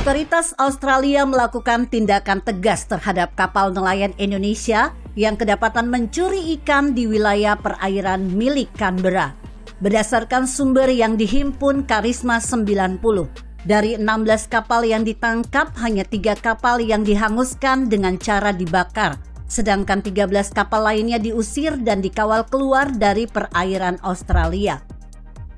Otoritas Australia melakukan tindakan tegas terhadap kapal nelayan Indonesia yang kedapatan mencuri ikan di wilayah perairan milik Canberra. Berdasarkan sumber yang dihimpun Karisma 90, dari 16 kapal yang ditangkap, hanya 3 kapal yang dihanguskan dengan cara dibakar, sedangkan 13 kapal lainnya diusir dan dikawal keluar dari perairan Australia.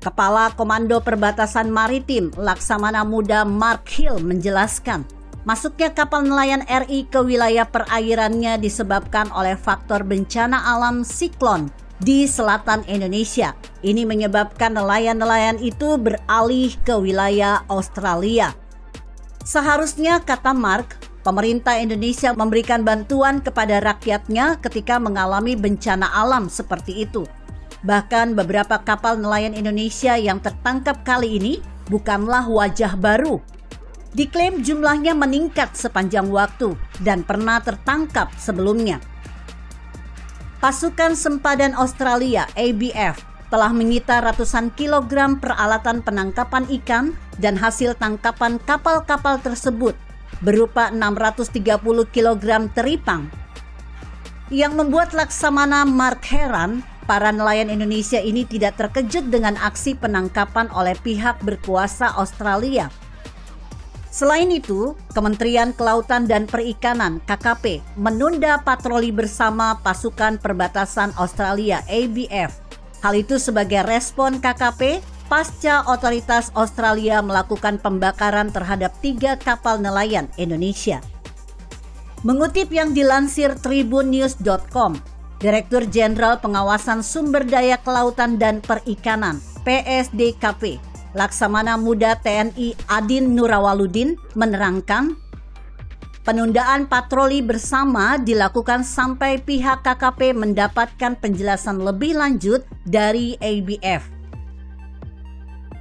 Kepala Komando Perbatasan Maritim Laksamana Muda Mark Hill menjelaskan, masuknya kapal nelayan RI ke wilayah perairannya disebabkan oleh faktor bencana alam siklon di selatan Indonesia. Ini menyebabkan nelayan-nelayan itu beralih ke wilayah Australia. Seharusnya, kata Mark, pemerintah Indonesia memberikan bantuan kepada rakyatnya ketika mengalami bencana alam seperti itu. Bahkan beberapa kapal nelayan Indonesia yang tertangkap kali ini bukanlah wajah baru. Diklaim jumlahnya meningkat sepanjang waktu dan pernah tertangkap sebelumnya. Pasukan Sempadan Australia (ABF) telah menyita ratusan kilogram peralatan penangkapan ikan dan hasil tangkapan kapal-kapal tersebut berupa 630 kg teripang. Yang membuat Laksamana Mark heran, para nelayan Indonesia ini tidak terkejut dengan aksi penangkapan oleh pihak berkuasa Australia. Selain itu, Kementerian Kelautan dan Perikanan (KKP) menunda patroli bersama pasukan perbatasan Australia (ABF). Hal itu sebagai respon KKP pasca otoritas Australia melakukan pembakaran terhadap 3 kapal nelayan Indonesia. Mengutip yang dilansir tribunnews.com, Direktur Jenderal Pengawasan Sumber Daya Kelautan dan Perikanan (PSDKP) Laksamana Muda TNI Adin Nurawaludin menerangkan, penundaan patroli bersama dilakukan sampai pihak KKP mendapatkan penjelasan lebih lanjut dari ABF.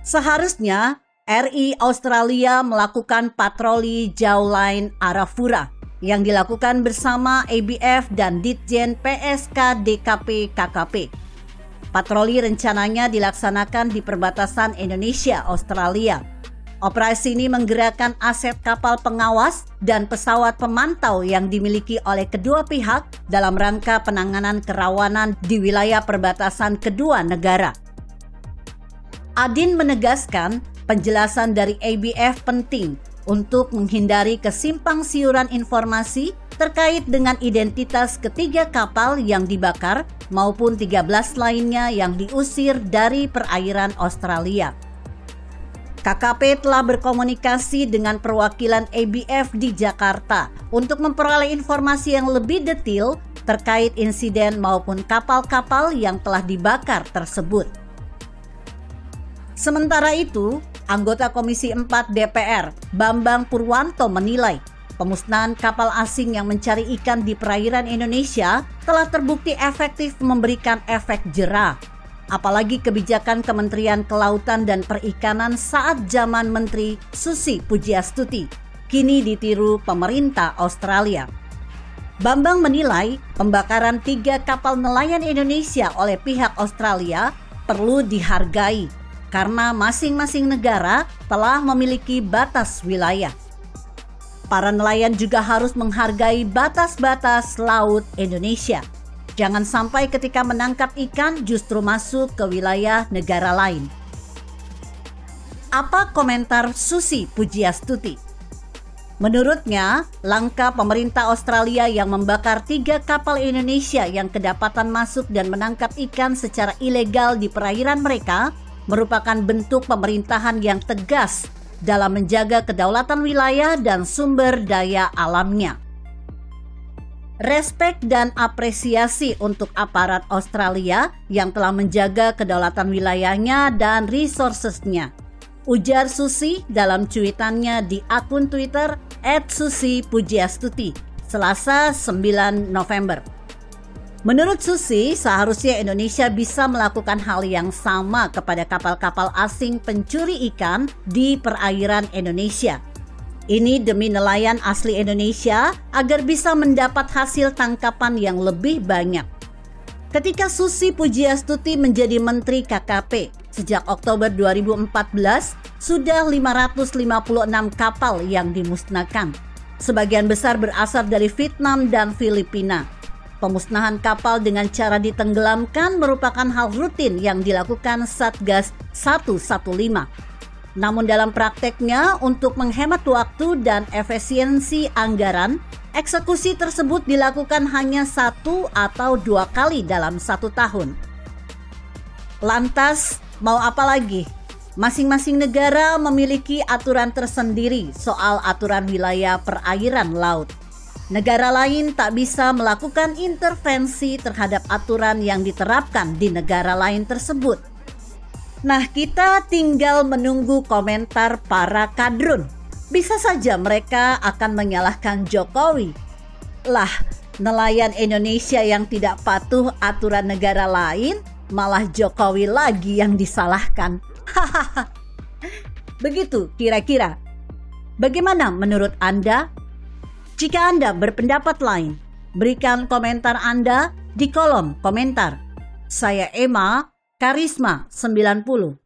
Seharusnya RI Australia melakukan patroli Jauline Arafura yang dilakukan bersama ABF dan Ditjen PSK DKP KKP. Patroli rencananya dilaksanakan di perbatasan Indonesia-Australia. Operasi ini menggerakkan aset kapal pengawas dan pesawat pemantau yang dimiliki oleh kedua pihak dalam rangka penanganan kerawanan di wilayah perbatasan kedua negara. Adin menegaskan, penjelasan dari ABF penting untuk menghindari kesimpang siuran informasi terkait dengan identitas ketiga kapal yang dibakar maupun 13 lainnya yang diusir dari perairan Australia. KKP telah berkomunikasi dengan perwakilan ABF di Jakarta untuk memperoleh informasi yang lebih detail terkait insiden maupun kapal-kapal yang telah dibakar tersebut. Sementara itu, anggota Komisi 4 DPR, Bambang Purwanto menilai pemusnahan kapal asing yang mencari ikan di perairan Indonesia telah terbukti efektif memberikan efek jera. Apalagi kebijakan Kementerian Kelautan dan Perikanan saat zaman Menteri Susi Pujiastuti kini ditiru pemerintah Australia. Bambang menilai pembakaran 3 kapal nelayan Indonesia oleh pihak Australia perlu dihargai karena masing-masing negara telah memiliki batas wilayah. Para nelayan juga harus menghargai batas-batas laut Indonesia. Jangan sampai ketika menangkap ikan justru masuk ke wilayah negara lain. Apa komentar Susi Pujiastuti? Menurutnya, langkah pemerintah Australia yang membakar 3 kapal Indonesia yang kedapatan masuk dan menangkap ikan secara ilegal di perairan mereka merupakan bentuk pemerintahan yang tegas dalam menjaga kedaulatan wilayah dan sumber daya alamnya. Respek dan apresiasi untuk aparat Australia yang telah menjaga kedaulatan wilayahnya dan resources-nya, ujar Susi dalam cuitannya di akun Twitter @susipujiastuti, Selasa 9 November. Menurut Susi, seharusnya Indonesia bisa melakukan hal yang sama kepada kapal-kapal asing pencuri ikan di perairan Indonesia. Ini demi nelayan asli Indonesia agar bisa mendapat hasil tangkapan yang lebih banyak. Ketika Susi Pujiastuti menjadi Menteri KKP, sejak Oktober 2014, sudah 556 kapal yang dimusnahkan. Sebagian besar berasal dari Vietnam dan Filipina. Pemusnahan kapal dengan cara ditenggelamkan merupakan hal rutin yang dilakukan Satgas 115. Namun dalam prakteknya, untuk menghemat waktu dan efisiensi anggaran, eksekusi tersebut dilakukan hanya 1 atau 2 kali dalam 1 tahun. Lantas, mau apa lagi? Masing-masing negara memiliki aturan tersendiri soal aturan wilayah perairan laut. Negara lain tak bisa melakukan intervensi terhadap aturan yang diterapkan di negara lain tersebut. Nah, kita tinggal menunggu komentar para kadrun. Bisa saja mereka akan menyalahkan Jokowi. Lah, nelayan Indonesia yang tidak patuh aturan negara lain, malah Jokowi lagi yang disalahkan. Hahaha. Begitu kira-kira. Bagaimana menurut Anda? Jika Anda berpendapat lain, berikan komentar Anda di kolom komentar. Saya Emma, Karisma 90.